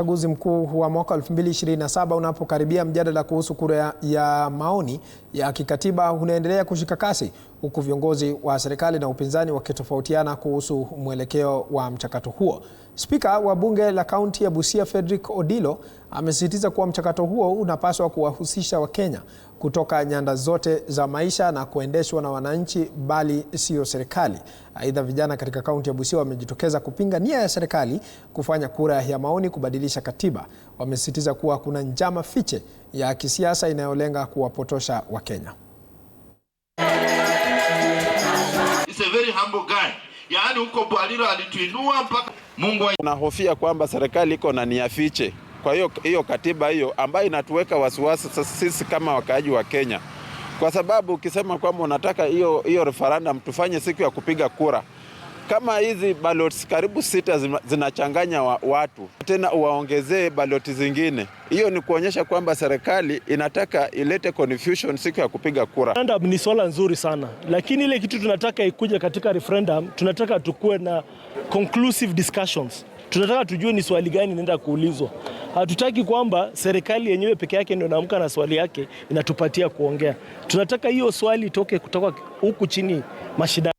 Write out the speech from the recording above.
Uchaguzi mkuu wa mwaka 2027 unapokaribia, mjadala kuhusu kura ya maoni ya kikatiba unaendelea kushika kasi, huku viongozi wa serikali na upinzani wakitofautiana kuhusu mwelekeo wa mchakato huo. Spika wa bunge la kaunti ya Busia, Frederick Odilo, amesisitiza kuwa mchakato huo unapaswa kuwahusisha Wakenya kutoka nyanda zote za maisha na kuendeshwa na wananchi, bali sio serikali. Aidha, vijana katika kaunti ya Busia wamejitokeza kupinga nia ya serikali kufanya kura ya maoni kubadilisha katiba. Wamesisitiza kuwa kuna njama fiche ya kisiasa inayolenga kuwapotosha Wakenya. It's a very humble guy. Yaani huko Bwalilo alituinua mpaka Mungu. Unahofia kwamba serikali iko na nia fiche. Kwa hiyo katiba hiyo ambayo inatuweka wasiwasi sisi kama wakaaji wa Kenya. Kwa sababu ukisema kwamba unataka hiyo referendum tufanye siku ya kupiga kura, kama hizi ballots karibu 6 zinachanganya watu, tena uwaongezee baloti zingine, hiyo ni kuonyesha kwamba serikali inataka ilete confusion siku ya kupiga kura. Referendum ni swala nzuri sana, lakini ile kitu tunataka ikuje katika referendum, tunataka tukue na conclusive discussions. Tunataka tujue ni swali gani inaenda kuulizwa. Hatutaki kwamba serikali yenyewe peke yake ndio inaamka na swali yake inatupatia kuongea. Tunataka hiyo swali itoke kutoka huku chini mashinani.